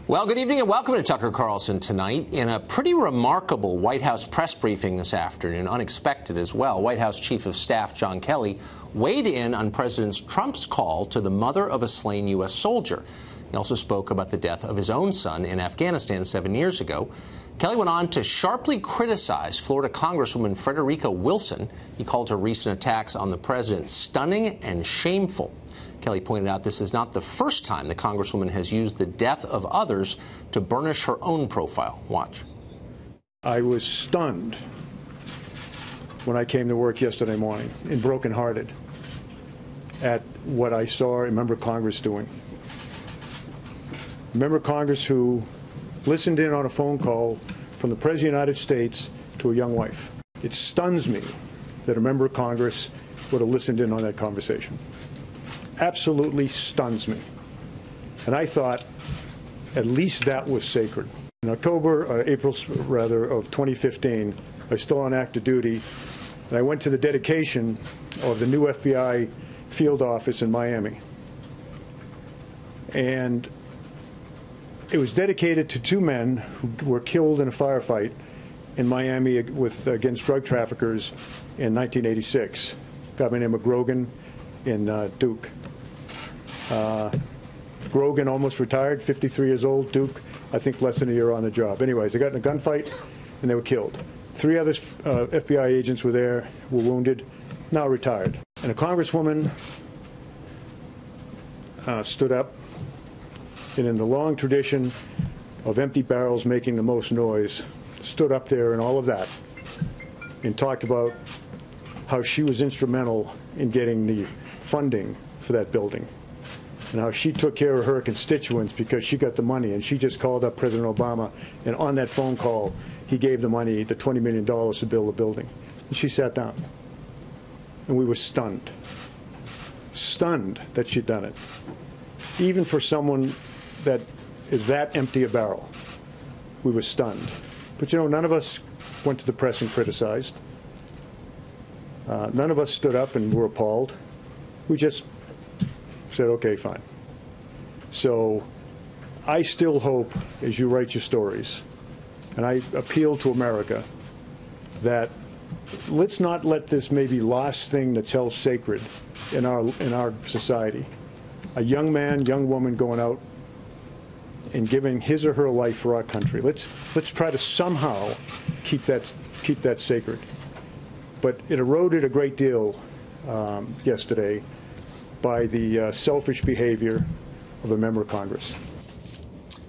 Well, good evening and welcome to Tucker Carlson tonight. In a pretty remarkable White House press briefing this afternoon, unexpected as well, White House Chief of Staff John Kelly weighed in on President Trump's call to the mother of a slain U.S. soldier. He also spoke about the death of his own son in Afghanistan 7 years ago. Kelly went on to sharply criticize Florida Congresswoman Frederica Wilson. He called her recent attacks on the president stunning and shameful. Kelly pointed out this is not the first time the Congresswoman has used the death of others to burnish her own profile. Watch. I was stunned when I came to work yesterday morning and brokenhearted at what I saw a member of Congress doing. A member of Congress who listened in on a phone call from the President of the United States to a young wife. It stuns me that a member of Congress would have listened in on that conversation. Absolutely stuns me. And I thought at least that was sacred. In April of 2015, I was still on active duty, and I went to the dedication of the new FBI field office in Miami. And it was dedicated to two men who were killed in a firefight in Miami against drug traffickers in 1986. A guy by the name of Grogan and Duke. Grogan almost retired, 53 years old. Duke, I think less than a year on the job. Anyways, they got in a gunfight and they were killed. Three other FBI agents were there, were wounded, now retired. And a congresswoman stood up, and in the long tradition of empty barrels making the most noise, stood up there and all of that and talked about how she was instrumental in getting the funding for that building and how she took care of her constituents because she got the money, and she just called up President Obama, and on that phone call he gave the money, the $20 million to build the building. And she sat down, and we were stunned that she'd done it. Even for someone that is that empty a barrel, we were stunned. But you know, none of us went to the press and criticized. None of us stood up and were appalled. We just said, okay, fine. So I still hope, as you write your stories, and I appeal to America, that let's not let this maybe last thing that's held sacred in our society. A young man, young woman going out and giving his or her life for our country. Let's try to somehow keep that sacred. But it eroded a great deal yesterday by the selfish behavior of a member of Congress.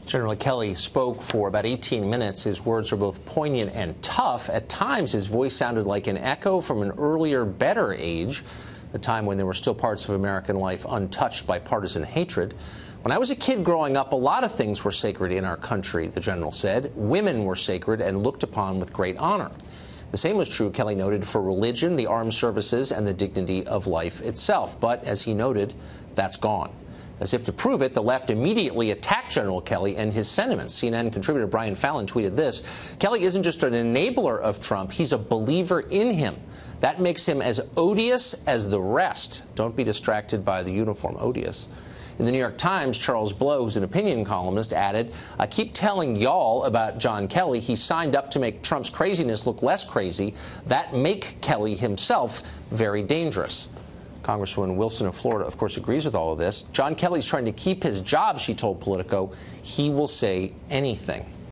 General Kelly spoke for about 18 minutes. His words are both poignant and tough. At times, his voice sounded like an echo from an earlier, better age, a time when there were still parts of American life untouched by partisan hatred. When I was a kid growing up, a lot of things were sacred in our country, the general said. Women were sacred and looked upon with great honor. The same was true, Kelly noted, for religion, the armed services, and the dignity of life itself. But, as he noted, that's gone. As if to prove it, the left immediately attacked General Kelly and his sentiments. CNN contributor Brian Fallon tweeted this: Kelly isn't just an enabler of Trump, he's a believer in him. That makes him as odious as the rest. Don't be distracted by the uniform, odious. In the New York Times, Charles Blow, who's an opinion columnist, added, I keep telling y'all about John Kelly. He signed up to make Trump's craziness look less crazy. That make Kelly himself very dangerous. Congresswoman Wilson of Florida, of course, agrees with all of this. John Kelly's trying to keep his job, she told Politico. He will say anything.